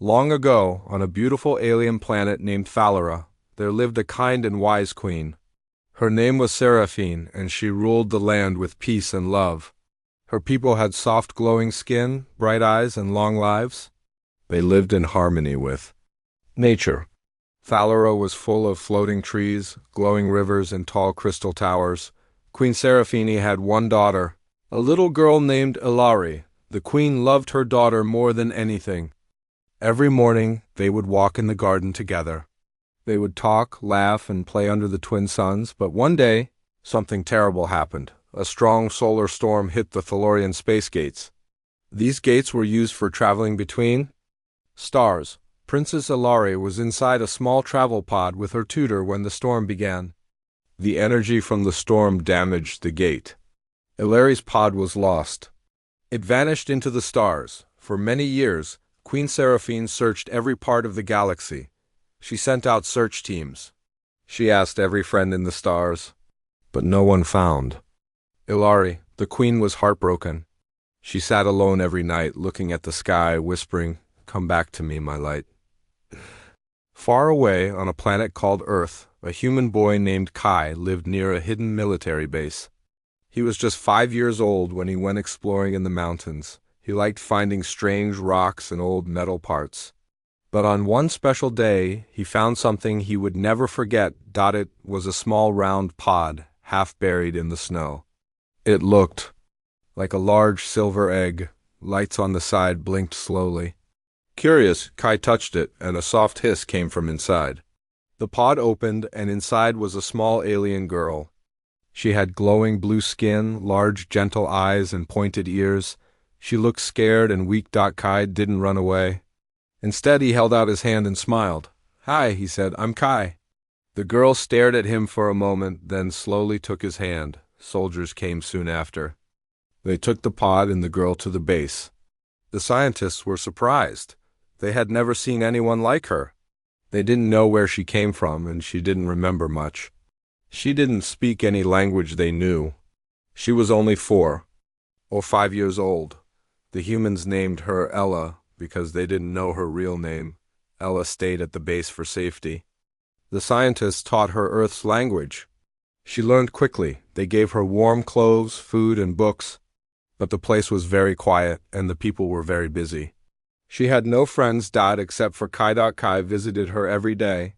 Long ago, on a beautiful alien planet named Thalera, there lived a kind and wise queen. Her name was Seraphine, and she ruled the land with peace and love. Her people had soft glowing skin, bright eyes, and long lives. They lived in harmony with nature. Thalera was full of floating trees, glowing rivers, and tall crystal towers. Queen Seraphine had one daughter, a little girl named Ilari. The queen loved her daughter more than anything. Every morning, they would walk in the garden together. They would talk, laugh, and play under the twin suns, but one day, something terrible happened. A strong solar storm hit the Thalorian space gates. These gates were used for traveling between stars. Princess Ilari was inside a small travel pod with her tutor when the storm began. The energy from the storm damaged the gate. Ilari's pod was lost. It vanished into the stars. For many years, Queen Seraphine searched every part of the galaxy. She sent out search teams. She asked every friend in the stars, but no one found Ilari. The queen was heartbroken. She sat alone every night, looking at the sky, whispering, "Come back to me, my light." Far away, on a planet called Earth, a human boy named Kai lived near a hidden military base. He was just 5 years old when he went exploring in the mountains. He liked finding strange rocks and old metal parts. But on one special day, he found something he would never forget. It was a small round pod, half buried in the snow. It looked like a large silver egg. Lights on the side blinked slowly. Curious, Kai touched it, and a soft hiss came from inside. The pod opened, and inside was a small alien girl. She had glowing blue skin, large gentle eyes, and pointed ears. She looked scared and weak. Kai didn't run away. Instead, he held out his hand and smiled. "Hi," he said, "I'm Kai." The girl stared at him for a moment, then slowly took his hand. Soldiers came soon after. They took the pod and the girl to the base. The scientists were surprised. They had never seen anyone like her. They didn't know where she came from, and she didn't remember much. She didn't speak any language they knew. She was only 4 or 5 years old. The humans named her Ella because they didn't know her real name. Ella stayed at the base for safety. The scientists taught her Earth's language. She learned quickly. They gave her warm clothes, food, and books. But the place was very quiet, and the people were very busy. She had no friends. Except for Kai. Kai visited her every day.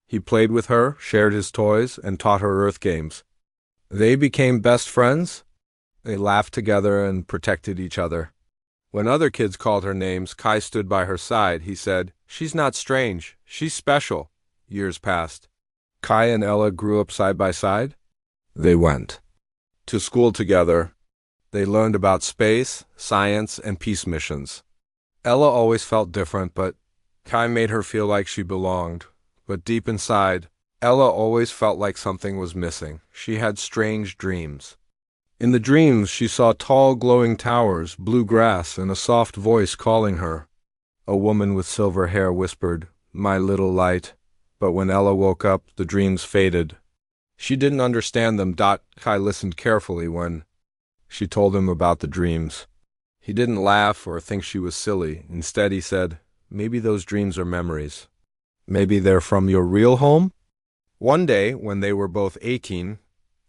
He played with her, shared his toys, and taught her Earth games. They became best friends. They laughed together and protected each other. When other kids called her names, Kai stood by her side. He said, "She's not strange. She's special." Years passed. Kai and Ella grew up side by side. They went to school together. They learned about space, science, and peace missions. Ella always felt different, but Kai made her feel like she belonged. But deep inside, Ella always felt like something was missing. She had strange dreams. In the dreams, she saw tall glowing towers, blue grass, and a soft voice calling her. A woman with silver hair whispered, "My little light." But when Ella woke up, the dreams faded. She didn't understand them. Kai listened carefully when she told him about the dreams. He didn't laugh or think she was silly. Instead, he said, "Maybe those dreams are memories. Maybe they're from your real home?" One day, when they were both 18,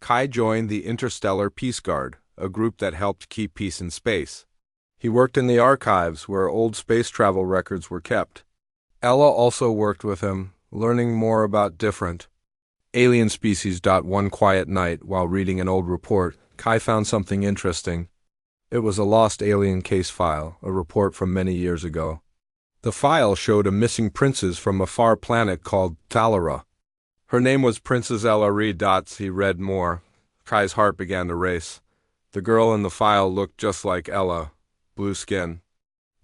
Kai joined the Interstellar Peace Guard, a group that helped keep peace in space. He worked in the archives where old space travel records were kept. Ella also worked with him, learning more about different alien species. One quiet night, while reading an old report, Kai found something interesting. It was a lost alien case file, a report from many years ago. The file showed a missing princess from a far planet called Thalera. Her name was Princess Ilari. He read more. Kai's heart began to race. The girl in the file looked just like Ella. Blue skin,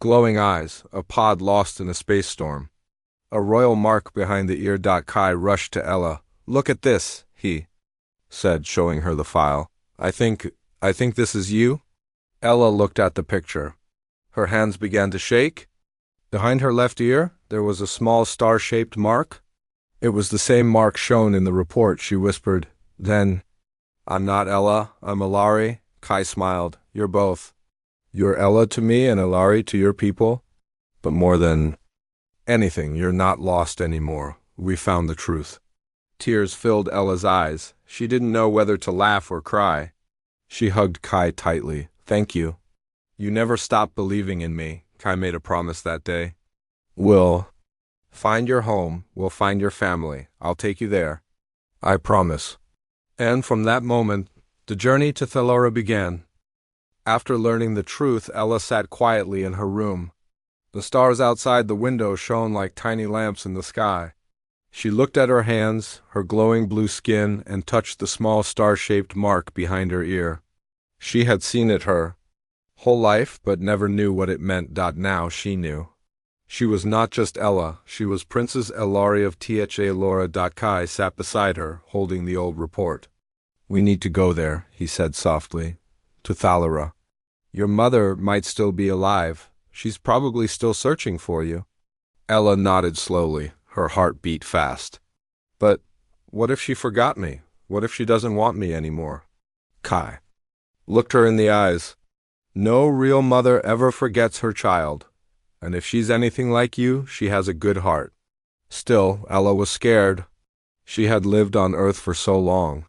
glowing eyes, a pod lost in a space storm. A royal mark behind the ear. Kai rushed to Ella. "Look at this," he said, showing her the file. I think this is you?" Ella looked at the picture. Her hands began to shake. Behind her left ear, there was a small star-shaped mark. It was the same mark shown in the report. She whispered, "Then, I'm not Ella, I'm Ilari." Kai smiled. "You're both. You're Ella to me and Ilari to your people, but more than Anything, you're not lost anymore. We found the truth. Tears filled Ella's eyes. She didn't know whether to laugh or cry. She hugged Kai tightly. Thank you. You never stopped believing in me, Kai made a promise that day. We'll find your home. We'll find your family. I'll take you there. I promise. And from that moment, the journey to Thalora began. After learning the truth, Ella sat quietly in her room. The stars outside the window shone like tiny lamps in the sky. She looked at her hands, her glowing blue skin, and touched the small star-shaped mark behind her ear. She had seen it her whole life, but never knew what it meant. Now she knew. She was not just Ella, she was Princess Elari of Thla Laura. Kai sat beside her, holding the old report. We need to go there, he said softly. To Thalora. Your mother might still be alive. She's probably still searching for you. Ella nodded slowly. Her heart beat fast. But what if she forgot me? What if she doesn't want me anymore? Kai looked her in the eyes. No real mother ever forgets her child. And if she's anything like you, she has a good heart. Still, Ella was scared. She had lived on Earth for so long.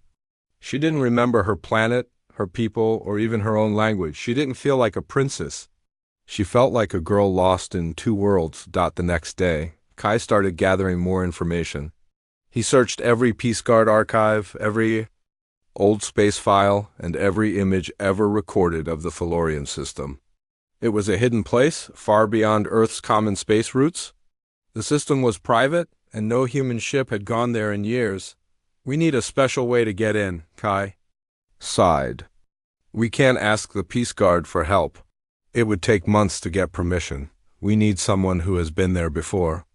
She didn't remember her planet, her people, or even her own language. She didn't feel like a princess. She felt like a girl lost in two worlds. The next day, Kai started gathering more information. He searched every Peace Guard archive, every old space file, and every image ever recorded of the Thalorian system. It was a hidden place, far beyond Earth's common space routes. The system was private, and no human ship had gone there in years. We need a special way to get in, Kai sighed. We can't ask the Peace Guard for help. It would take months to get permission. We need someone who has been there before.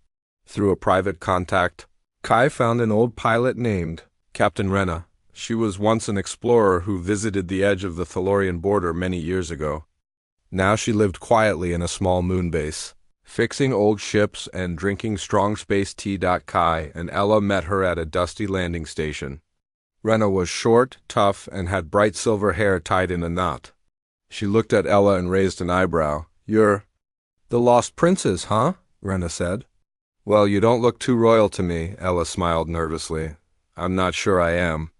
Through a private contact, Kai found an old pilot named Captain Rena. She was once an explorer who visited the edge of the Thalorian border many years ago. Now she lived quietly in a small moon base, fixing old ships and drinking strong space tea. Kai and Ella met her at a dusty landing station. Rena was short, tough, and had bright silver hair tied in a knot. She looked at Ella and raised an eyebrow. You're the lost princess, huh? Rena said. Well, you don't look too royal to me, Ella smiled nervously. I'm not sure I am.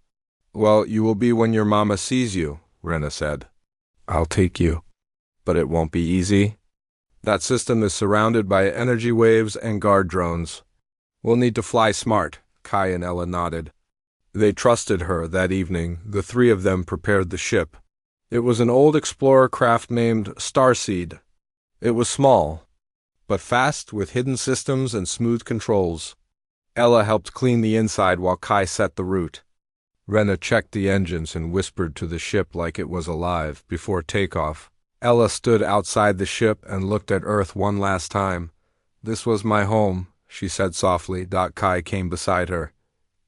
Well, you will be when your mama sees you, Rena said. I'll take you. But it won't be easy. That system is surrounded by energy waves and guard drones. We'll need to fly smart, Kai and Ella nodded. They trusted her that evening. The three of them prepared the ship. It was an old explorer craft named Starseed. It was small, but fast, with hidden systems and smooth controls. Ella helped clean the inside while Kai set the route. Rena checked the engines and whispered to the ship like it was alive before takeoff. Ella stood outside the ship and looked at Earth one last time. This was my home, she said softly. Kai came beside her.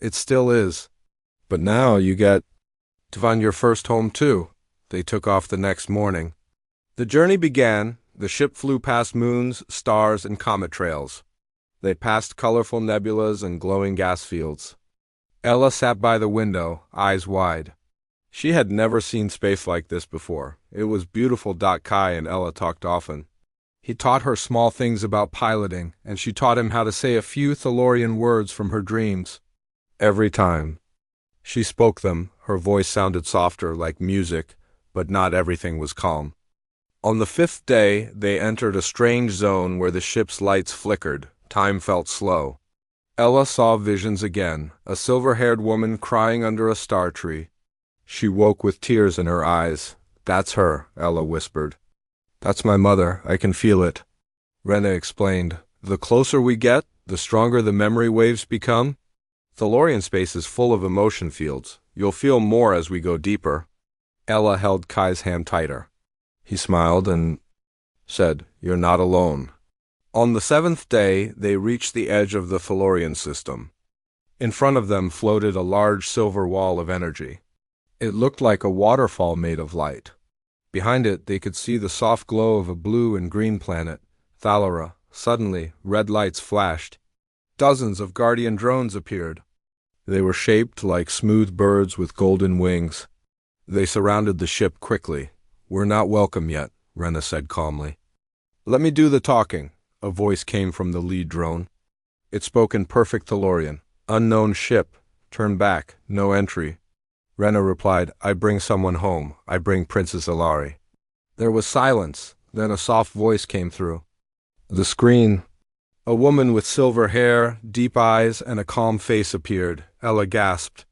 It still is. But now you get to find your first home too. They took off the next morning. The journey began. The ship flew past moons, stars, and comet trails. They passed colorful nebulas and glowing gas fields. Ella sat by the window, eyes wide. She had never seen space like this before. It was beautiful. Kai and Ella talked often. He taught her small things about piloting, and she taught him how to say a few Thalorian words from her dreams. Every time she spoke them, her voice sounded softer, like music, but not everything was calm. On the fifth day, they entered a strange zone where the ship's lights flickered. Time felt slow. Ella saw visions again, a silver-haired woman crying under a star tree. She woke with tears in her eyes. That's her, Ella whispered. That's my mother, I can feel it. Rena explained. The closer we get, the stronger the memory waves become. Thalorian space is full of emotion fields. You'll feel more as we go deeper. Ella held Kai's hand tighter. He smiled and said, You're not alone. On the seventh day, they reached the edge of the Thalorian system. In front of them floated a large silver wall of energy. It looked like a waterfall made of light. Behind it, they could see the soft glow of a blue and green planet, Thalora. Suddenly, red lights flashed. Dozens of guardian drones appeared. They were shaped like smooth birds with golden wings. They surrounded the ship quickly. We're not welcome yet, Rena said calmly. Let me do the talking. a voice came from the lead drone. It spoke in perfect Thalorian. Unknown ship. Turn back. No entry. Rena replied, I bring someone home. I bring Princess Ilari. There was silence. Then a soft voice came through the screen. A woman with silver hair, deep eyes, and a calm face appeared. Ella gasped.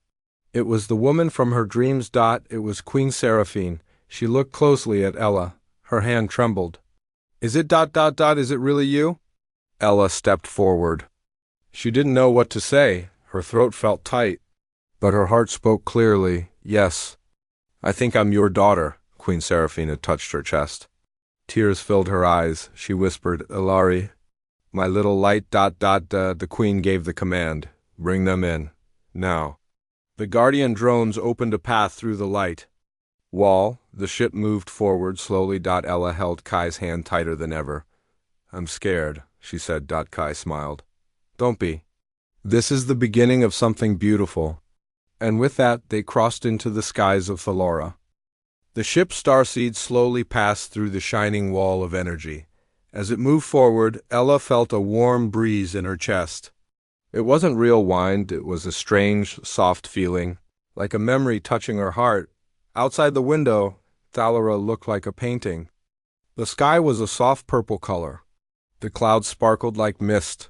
It was the woman from her dreams. It was Queen Seraphine. She looked closely at Ella. Her hand trembled. Is it ... Is it really you? Ella stepped forward. She didn't know what to say. Her throat felt tight. But her heart spoke clearly. Yes. I think I'm your daughter. Queen Seraphine had touched her chest. Tears filled her eyes. She whispered, Ilari, my little light ... The queen gave the command. Bring them in. Now. The guardian drones opened a path through the light. Wall, the ship moved forward slowly. Ella held Kai's hand tighter than ever. I'm scared, she said. Kai smiled. Don't be. This is the beginning of something beautiful. And with that, they crossed into the skies of Thalora. The ship Starseed slowly passed through the shining wall of energy. As it moved forward, Ella felt a warm breeze in her chest. It wasn't real wind, it was a strange, soft feeling, like a memory touching her heart. Outside the window, Thalora looked like a painting. The sky was a soft purple color. The clouds sparkled like mist.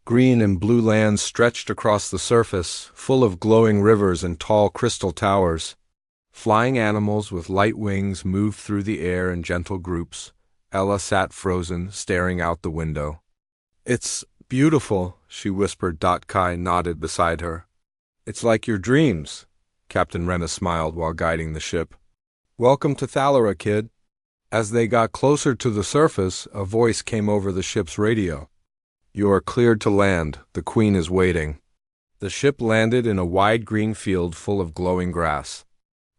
Green and blue lands stretched across the surface, full of glowing rivers and tall crystal towers. Flying animals with light wings moved through the air in gentle groups. Ella sat frozen, staring out the window. It's beautiful, she whispered. Kai nodded beside her. It's like your dreams. Captain Rena smiled while guiding the ship. Welcome to Thalora, kid. As they got closer to the surface, a voice came over the ship's radio. You are cleared to land. The Queen is waiting. The ship landed in a wide green field full of glowing grass.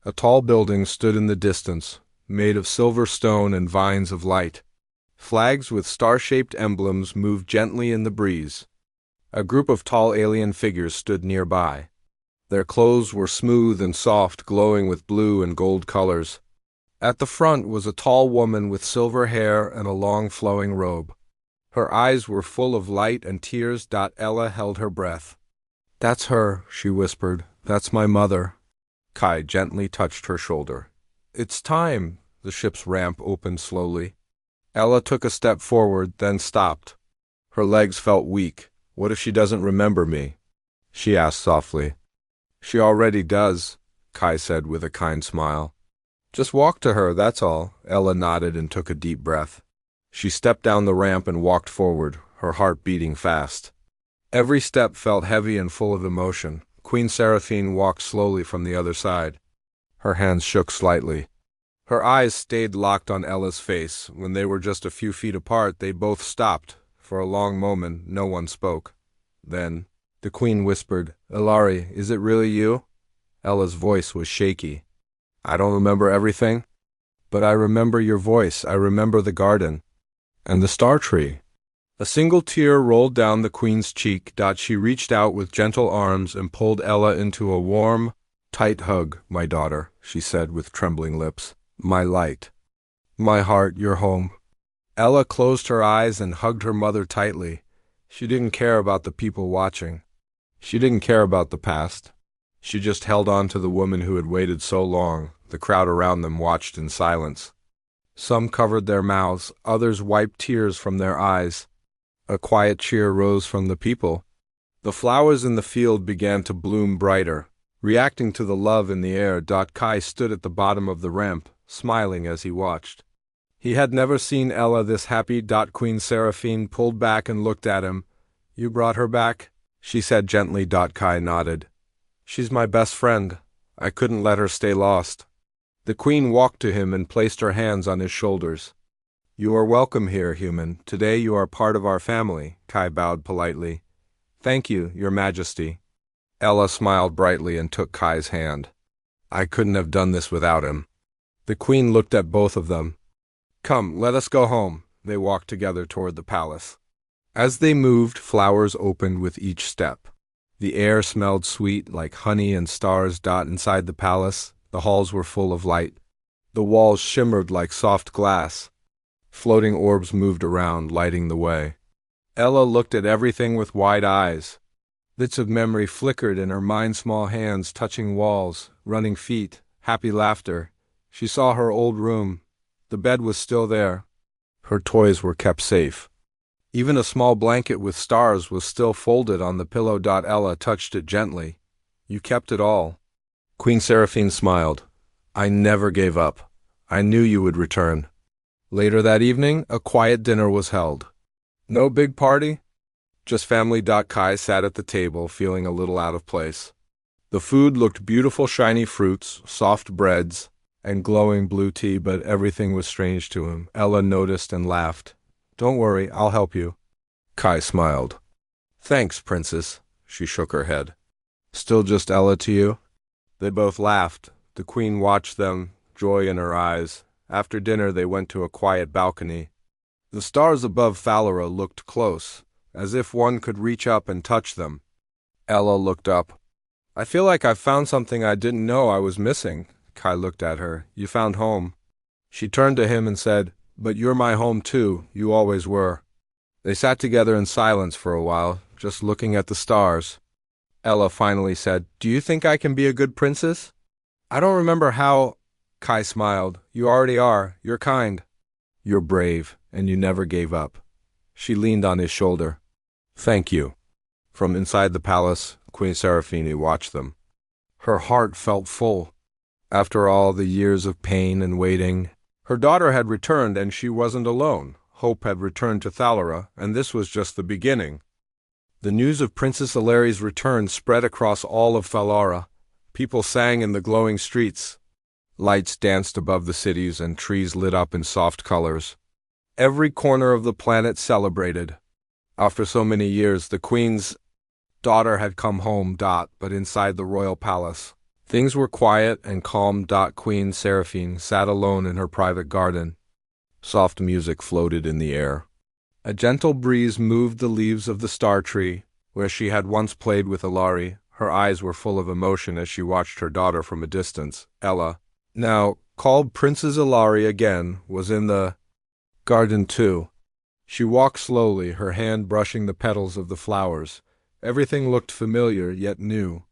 A tall building stood in the distance, made of silver stone and vines of light. Flags with star-shaped emblems moved gently in the breeze. A group of tall alien figures stood nearby. Their clothes were smooth and soft, glowing with blue and gold colors. At the front was a tall woman with silver hair and a long flowing robe. Her eyes were full of light and tears. Ella held her breath. That's her, she whispered. That's my mother. Kai gently touched her shoulder. It's time. The ship's ramp opened slowly. Ella took a step forward, then stopped. Her legs felt weak. What if she doesn't remember me? She asked softly. She already does, Kai said with a kind smile. Just walk to her, that's all. Ella nodded and took a deep breath. She stepped down the ramp and walked forward, her heart beating fast. Every step felt heavy and full of emotion. Queen Seraphine walked slowly from the other side. Her hands shook slightly. Her eyes stayed locked on Ella's face. When they were just a few feet apart, they both stopped. For a long moment, no one spoke. Then, the Queen whispered, Ilari, is it really you? Ella's voice was shaky. I don't remember everything, but I remember your voice. I remember the garden and the star tree. A single tear rolled down the Queen's cheek. She reached out with gentle arms and pulled Ella into a warm, tight hug. My daughter, she said with trembling lips. My light. My heart, your home. Ella closed her eyes and hugged her mother tightly. She didn't care about the people watching. She didn't care about the past. She just held on to the woman who had waited so long. The crowd around them watched in silence. Some covered their mouths, others wiped tears from their eyes. A quiet cheer rose from the people. The flowers in the field began to bloom brighter. Reacting to the love in the air, Kai stood at the bottom of the ramp, smiling as he watched. He had never seen Ella this happy. Queen Seraphine pulled back and looked at him. You brought her back? She said gently. Kai nodded. She's my best friend. I couldn't let her stay lost. The Queen walked to him and placed her hands on his shoulders. You are welcome here, human. Today you are part of our family. Kai bowed politely. Thank you, Your Majesty. Ella smiled brightly and took Kai's hand. I couldn't have done this without him. The Queen looked at both of them. Come, let us go home. They walked together toward the palace. As they moved, flowers opened with each step. The air smelled sweet like honey and stars. Inside the palace, the halls were full of light. The walls shimmered like soft glass. Floating orbs moved around, lighting the way. Ella looked at everything with wide eyes. Bits of memory flickered in her mind, small hands touching walls, running feet, happy laughter. She saw her old room. The bed was still there. Her toys were kept safe. Even a small blanket with stars was still folded on the pillow. Ella touched it gently. You kept it all. Queen Seraphine smiled. I never gave up. I knew you would return. Later that evening, a quiet dinner was held. No big party, just family. Kai sat at the table, feeling a little out of place. The food looked beautiful, shiny fruits, soft breads, and glowing blue tea, but everything was strange to him. Ella noticed and laughed. Don't worry, I'll help you. Kai smiled. Thanks, Princess. She shook her head. Still just Ella to you? They both laughed. The queen watched them, joy in her eyes. After dinner they went to a quiet balcony. The stars above Thalera looked close, as if one could reach up and touch them. Ella looked up. I feel like I've found something I didn't know I was missing. Kai looked at her. You found home. She turned to him and said, But you're my home too, you always were. They sat together in silence for a while, just looking at the stars. Ella finally said, Do you think I can be a good princess? I don't remember how. Kai smiled. You already are. You're kind. You're brave, and you never gave up. She leaned on his shoulder. Thank you. From inside the palace, Queen Seraphine watched them. Her heart felt full. After all the years of pain and waiting, her daughter had returned, and she wasn't alone. Hope had returned to Thalera, and this was just the beginning. The news of Princess Ilari's return spread across all of Thalera. People sang in the glowing streets. Lights danced above the cities, and trees lit up in soft colors. Every corner of the planet celebrated. After so many years, the queen's daughter had come home. But inside the royal palace, things were quiet and calm. Queen Seraphine sat alone in her private garden. Soft music floated in the air. A gentle breeze moved the leaves of the star tree, where she had once played with Ilari. Her eyes were full of emotion as she watched her daughter from a distance. Ella, now called Princess Ilari again, was in the garden too. She walked slowly, her hand brushing the petals of the flowers. Everything looked familiar, yet new.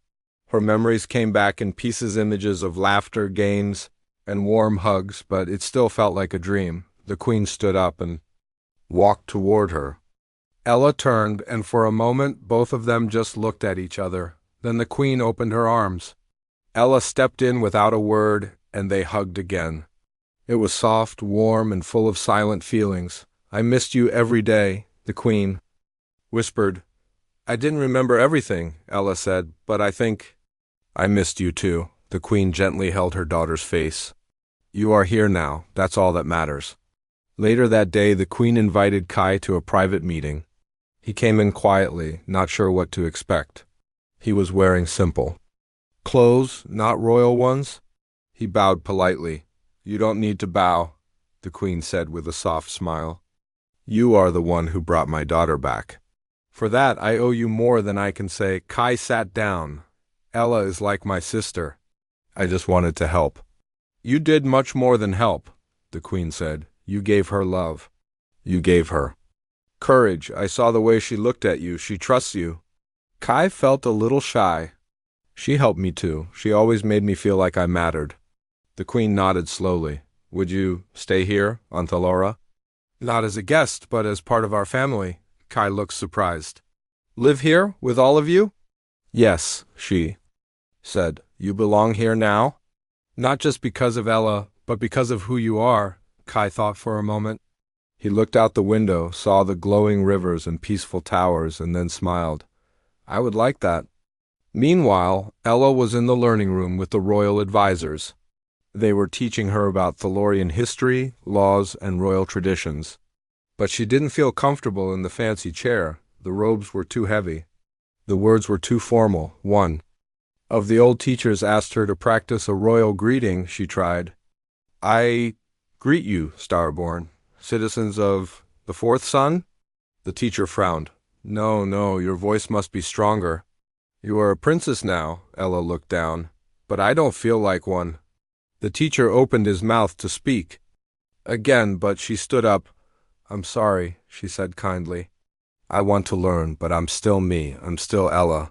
Her memories came back in pieces, images of laughter, games, and warm hugs, but it still felt like a dream. The queen stood up and walked toward her. Ella turned, and for a moment both of them just looked at each other. Then the queen opened her arms. Ella stepped in without a word, and they hugged again. It was soft, warm, and full of silent feelings. I missed you every day, the queen whispered. I didn't remember everything, Ella said, but I think I missed you too. The queen gently held her daughter's face. You are here now, that's all that matters. Later that day, the queen invited Kai to a private meeting. He came in quietly, not sure what to expect. He was wearing simple clothes, not royal ones. He bowed politely. You don't need to bow, the queen said with a soft smile. You are the one who brought my daughter back. For that, I owe you more than I can say. Kai sat down. Ella is like my sister. I just wanted to help. You did much more than help, the queen said. You gave her love. You gave her courage. I saw the way she looked at you. She trusts you. Kai felt a little shy. She helped me too. She always made me feel like I mattered. The queen nodded slowly. Would you stay here, on Thalera? Not as a guest, but as part of our family. Kai looked surprised. Live here, with all of you? Yes, she said. You belong here now? Not just because of Ella, but because of who you are, Kai thought for a moment. He looked out the window, saw the glowing rivers and peaceful towers, and then smiled. I would like that. Meanwhile, Ella was in the learning room with the royal advisors. They were teaching her about Thalorian history, laws, and royal traditions. But she didn't feel comfortable in the fancy chair. The robes were too heavy. The words were too formal. One of the old teachers asked her to practice a royal greeting. She tried. I greet you, Starborn, citizens of the fourth sun? The teacher frowned. No, your voice must be stronger. You are a princess now, Ella looked down. But I don't feel like one. The teacher opened his mouth to speak again, but she stood up. I'm sorry, she said kindly. I want to learn, but I'm still me. I'm still Ella.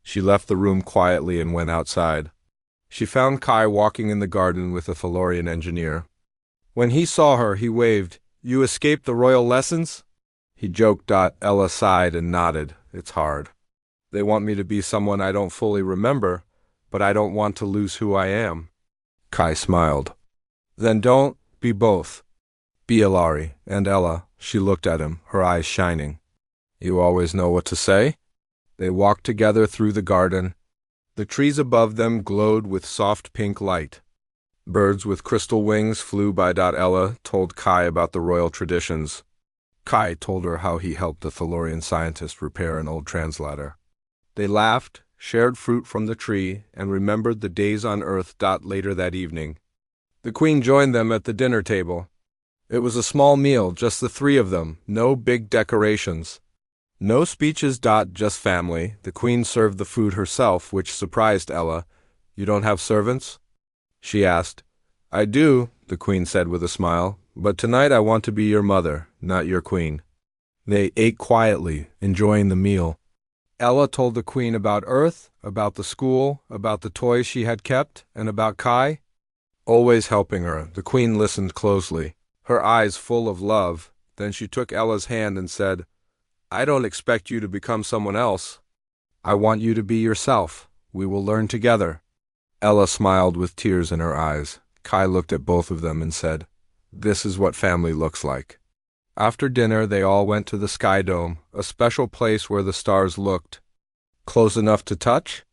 She left the room quietly and went outside. She found Kai walking in the garden with a Thalorian engineer. When he saw her, he waved. You escaped the royal lessons? He joked. Ella sighed and nodded. It's hard. They want me to be someone I don't fully remember, but I don't want to lose who I am. Kai smiled. Then don't be both. Be Ilari and Ella. She looked at him, her eyes shining. You always know what to say? They walked together through the garden. The trees above them glowed with soft pink light. Birds with crystal wings flew by. Ella told Kai about the royal traditions. Kai told her how he helped the Thalorian scientist repair an old translator. They laughed, shared fruit from the tree, and remembered the days on Earth. Later that evening, the Queen joined them at the dinner table. It was a small meal, just the three of them, no big decorations. No speeches. Just family. The Queen served the food herself, which surprised Ella. You don't have servants? She asked. I do, the Queen said with a smile, but tonight I want to be your mother, not your queen. They ate quietly, enjoying the meal. Ella told the Queen about Earth, about the school, about the toys she had kept, and about Kai. Always helping her, the Queen listened closely, her eyes full of love. Then she took Ella's hand and said, I don't expect you to become someone else. I want you to be yourself. We will learn together. Ella smiled with tears in her eyes. Kai looked at both of them and said, This is what family looks like. After dinner, they all went to the Sky Dome, a special place where the stars looked close enough to touch.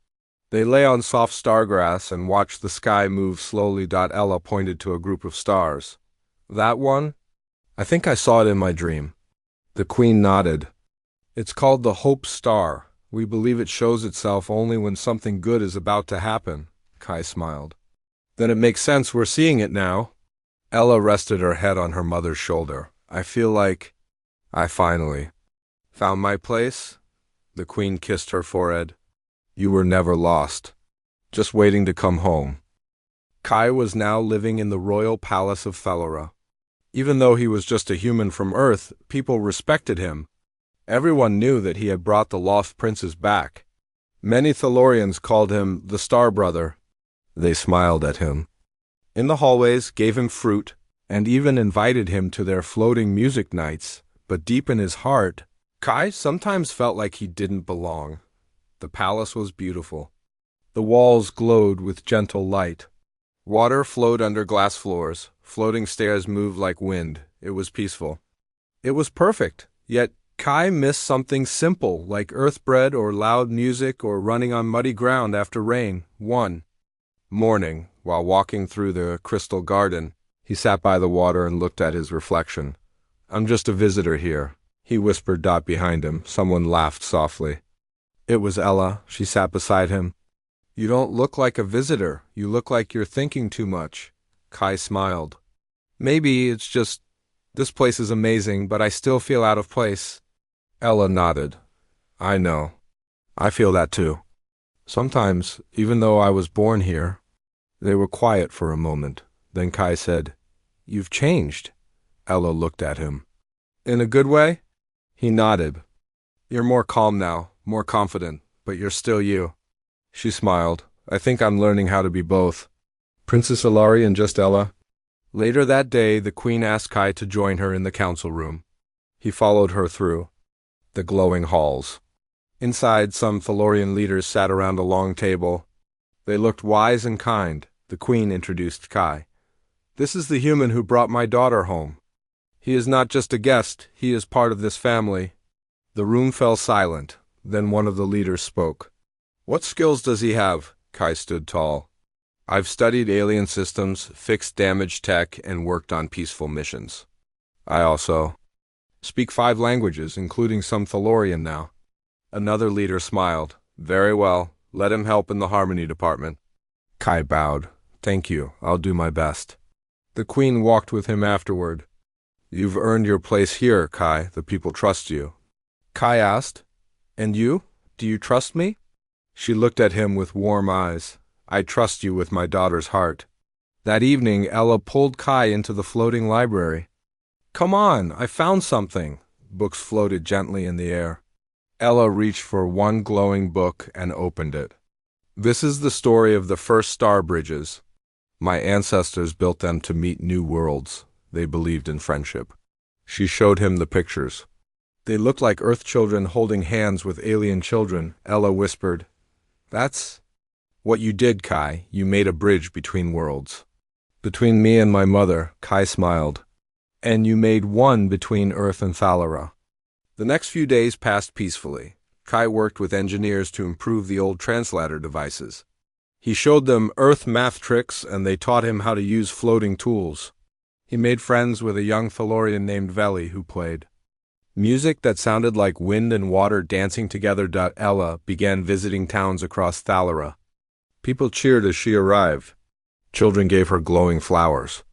They lay on soft stargrass and watched the sky move slowly. Ella pointed to a group of stars. That one? I think I saw it in my dream. The Queen nodded. It's called the Hope Star. We believe it shows itself only when something good is about to happen. Kai smiled. Then it makes sense we're seeing it now. Ella rested her head on her mother's shoulder. I feel like I finally found my place. The Queen kissed her forehead. You were never lost, just waiting to come home. Kai was now living in the royal palace of Thalora. Even though he was just a human from Earth, people respected him. Everyone knew that he had brought the lost princes back. Many Thalorians called him the Star Brother. They smiled at him. In the hallways, gave him fruit, and even invited him to their floating music nights. But deep in his heart, Kai sometimes felt like he didn't belong. The palace was beautiful. The walls glowed with gentle light. Water flowed under glass floors. Floating stairs moved like wind. It was peaceful. It was perfect, yet Kai missed something simple like earth bread or loud music or running on muddy ground after rain. One morning, while walking through the crystal garden, he sat by the water and looked at his reflection. I'm just a visitor here, he whispered. Behind him, someone laughed softly. It was Ella. She sat beside him. You don't look like a visitor. You look like you're thinking too much. Kai smiled. Maybe it's just this place is amazing, but I still feel out of place. Ella nodded. I know. I feel that too. Sometimes, even though I was born here. They were quiet for a moment. Then Kai said, You've changed. Ella looked at him. In a good way? He nodded. You're more calm now, more confident, but you're still you. She smiled. I think I'm learning how to be both. Princess Ilari and just Ella. Later that day, the Queen asked Kai to join her in the council room. He followed her through the glowing halls. Inside, some Thalorian leaders sat around a long table. They looked wise and kind. The Queen introduced Kai. This is the human who brought my daughter home. He is not just a guest, he is part of this family. The room fell silent. Then one of the leaders spoke. What skills does he have? Kai stood tall. I've studied alien systems, fixed damaged tech, and worked on peaceful missions. I also speak 5 languages, including some Thalorian now. Another leader smiled. Very well. Let him help in the Harmony Department. Kai bowed. Thank you. I'll do my best. The Queen walked with him afterward. You've earned your place here, Kai. The people trust you. Kai asked, And you? Do you trust me? She looked at him with warm eyes. I trust you with my daughter's heart. That evening, Ella pulled Kai into the floating library. Come on, I found something. books floated gently in the air. Ella reached for one glowing book and opened it. This is the story of the first star bridges. My ancestors built them to meet new worlds. They believed in friendship. She showed him the pictures. They looked like Earth children holding hands with alien children. Ella whispered, "That's what you did, Kai. You made a bridge between worlds." "Between me and my mother," Kai smiled. "And you made one between Earth and Thalara." The next few days passed peacefully. Kai worked with engineers to improve the old translator devices. He showed them Earth math tricks, and they taught him how to use floating tools. He made friends with a young Thalorian named Veli who played music that sounded like wind and water dancing together. Ella began visiting towns across Thalara. People cheered as she arrived. Children gave her glowing flowers.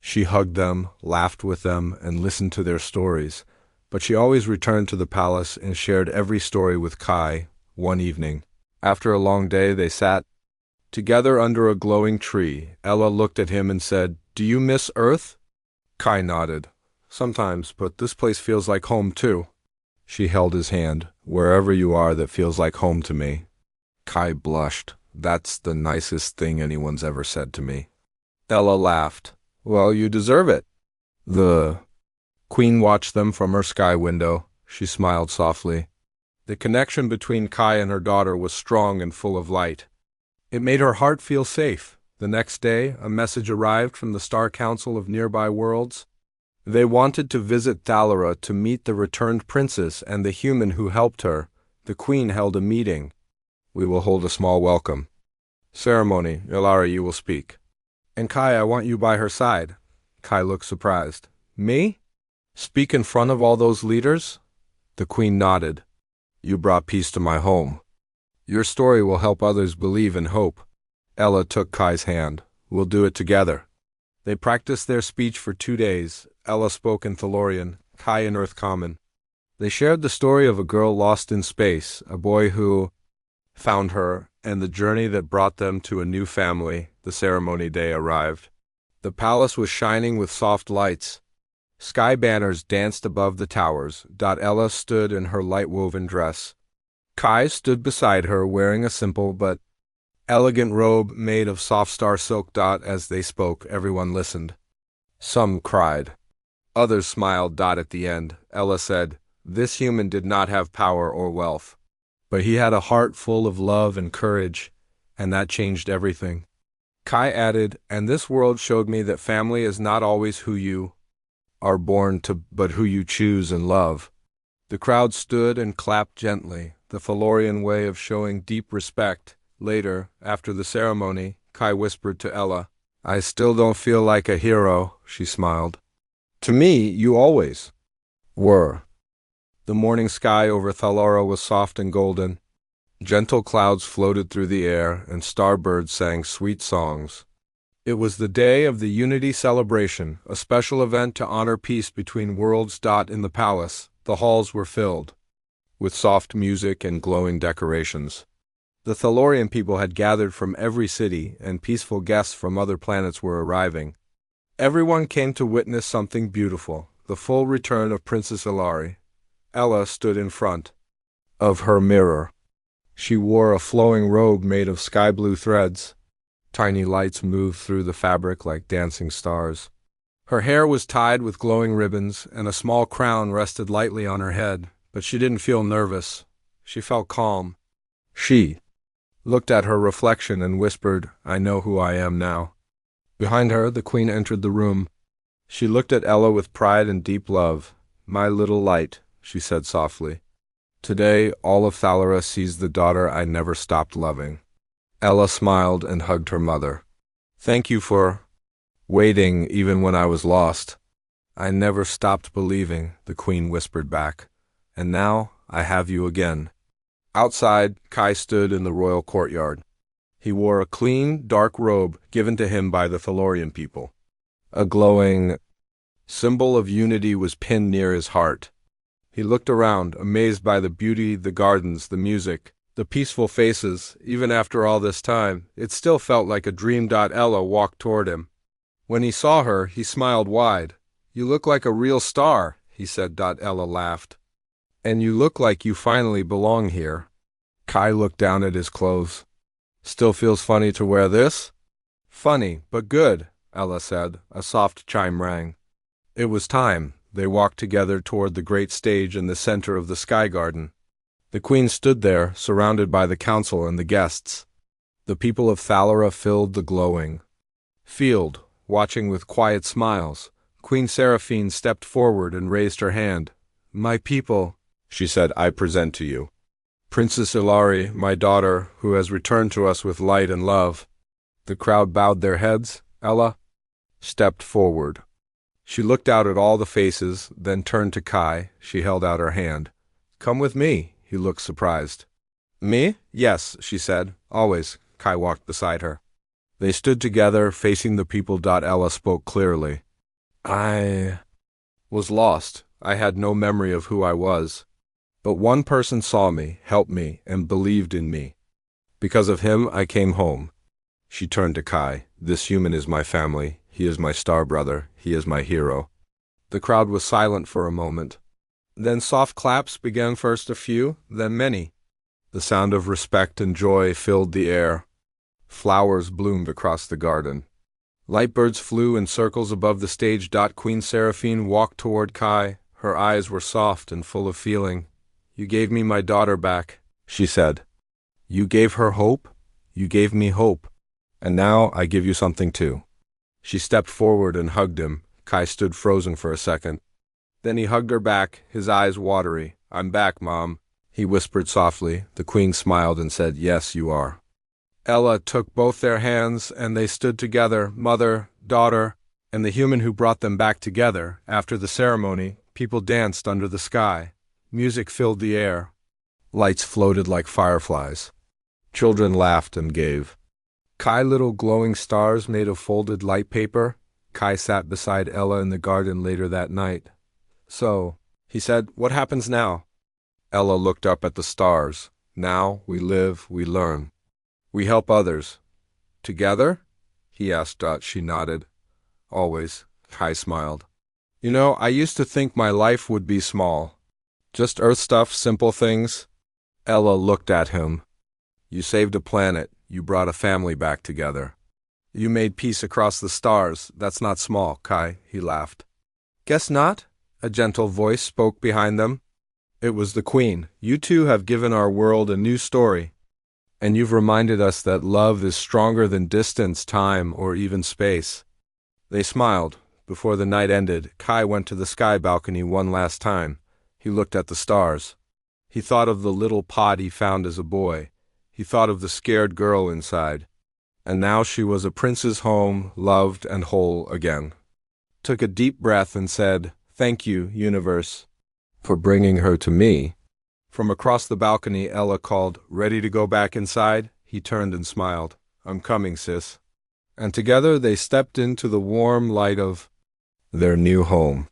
She hugged them, laughed with them, and listened to their stories. But she always returned to the palace and shared every story with Kai. One evening, after a long day, they sat together under a glowing tree. Ella looked at him and said, "Do you miss Earth?" Kai nodded. "Sometimes, but this place feels like home too." She held his hand. "Wherever you are, that feels like home to me." Kai blushed. "That's the nicest thing anyone's ever said to me." Ella laughed. "Well, you deserve it." The Queen watched them from her sky window. She smiled softly. The connection between Kai and her daughter was strong and full of light. It made her heart feel safe. The next day, a message arrived from the Star Council of nearby worlds. They wanted to visit Thalara to meet the returned princess and the human who helped her. The Queen held a meeting. "We will hold a small welcome ceremony. Ilara, you will speak. And Kai, I want you by her side." Kai looked surprised. "Me? Speak in front of all those leaders?" The Queen nodded. "You brought peace to my home. Your story will help others believe in hope." Ella took Kai's hand. "We'll do it together." They practiced their speech for 2 days. Ella spoke in Thalorian, Kai in Earth Common. They shared the story of a girl lost in space, a boy who found her, and the journey that brought them to a new family. The ceremony day arrived. The palace was shining with soft lights. Sky banners danced above the towers. Ella stood in her light-woven dress. Kai stood beside her wearing a simple but elegant robe made of soft star silk. As they spoke, everyone listened. Some cried. Others smiled. At the end, Ella said, "This human did not have power or wealth, but he had a heart full of love and courage, and that changed everything." Kai added, "And this world showed me that family is not always who you are born to, but who you choose and love." The crowd stood and clapped gently, the Thalorian way of showing deep respect. Later, after the ceremony, Kai whispered to Ella, "I still don't feel like a hero." She smiled. "To me, you always were." The morning sky over Thalara was soft and golden. Gentle clouds floated through the air, and starbirds sang sweet songs. It was the day of the Unity celebration, a special event to honor peace between worlds. In the palace, the halls were filled with soft music and glowing decorations. The Thalorian people had gathered from every city, and peaceful guests from other planets were arriving. Everyone came to witness something beautiful, the full return of Princess Ilari. Ella stood in front of her mirror. She wore a flowing robe made of sky-blue threads. Tiny lights moved through the fabric like dancing stars. Her hair was tied with glowing ribbons, and a small crown rested lightly on her head, but she didn't feel nervous. She felt calm. She looked at her reflection and whispered, "I know who I am now." Behind her, the Queen entered the room. She looked at Ella with pride and deep love. "My little light," she said softly. "Today, all of Thalara sees the daughter I never stopped loving." Ella smiled and hugged her mother. "Thank you for waiting even when I was lost." "I never stopped believing," the Queen whispered back. "And now I have you again." Outside, Kai stood in the royal courtyard. He wore a clean, dark robe given to him by the Thalorian people. A glowing symbol of unity was pinned near his heart. He looked around, amazed by the beauty, the gardens, the music, the peaceful faces. Even after all this time, it still felt like a dream. Ella walked toward him. When he saw her, he smiled wide. "You look like a real star," he said. Ella laughed. And you look like you finally belong here. Kai looked down at his clothes. Still feels funny to wear this? Funny, but good, Ella said. A soft chime rang. It was time. They walked together toward the great stage in the center of the sky garden. The queen stood there, surrounded by the council and the guests. The people of Thalera filled the glowing field, watching with quiet smiles. Queen Seraphine stepped forward and raised her hand. My people, she said, I present to you Princess Ilari, my daughter, who has returned to us with light and love. The crowd bowed their heads. Ella stepped forward. She looked out at all the faces, then turned to Kai. She held out her hand. Come with me. He looked surprised. Me? Yes, she said. Always. Kai walked beside her. They stood together, facing the people. Ella spoke clearly. I was lost. I had no memory of who I was. But one person saw me, helped me, and believed in me. Because of him, I came home. She turned to Kai. This human is my family. He is my star brother. He is my hero. The crowd was silent for a moment. Then soft claps began, first a few, then many. The sound of respect and joy filled the air. Flowers bloomed across the garden. Light birds flew in circles above the stage. Queen Seraphine walked toward Kai. Her eyes were soft and full of feeling. You gave me my daughter back, she said. You gave her hope. You gave me hope. And now I give you something too. She stepped forward and hugged him. Kai stood frozen for a second. Then he hugged her back, his eyes watery. I'm back, Mom, he whispered softly. The queen smiled and said, Yes, you are. Ella took both their hands, and they stood together, mother, daughter, and the human who brought them back together. After the ceremony, people danced under the sky. Music filled the air. Lights floated like fireflies. Children laughed and gave. Kai little glowing stars made of folded light paper. Kai sat beside Ella in the garden later that night. So, he said, what happens now? Ella looked up at the stars. Now we live, we learn. We help others. Together? He asked. She nodded. Always. Kai smiled. You know, I used to think my life would be small. Just earth stuff, simple things. Ella looked at him. You saved a planet. You brought a family back together. You made peace across the stars. That's not small, Kai, he laughed. Guess not? A gentle voice spoke behind them. It was the queen. You two have given our world a new story. And you've reminded us that love is stronger than distance, time, or even space. They smiled. Before the night ended, Kai went to the sky balcony one last time. He looked at the stars. He thought of the little pod he found as a boy. He thought of the scared girl inside. And now she was a prince's home, loved and whole again. Took a deep breath and said, Thank you, universe, for bringing her to me. From across the balcony, Ella called, Ready to go back inside? He turned and smiled. I'm coming, sis. And together they stepped into the warm light of their new home.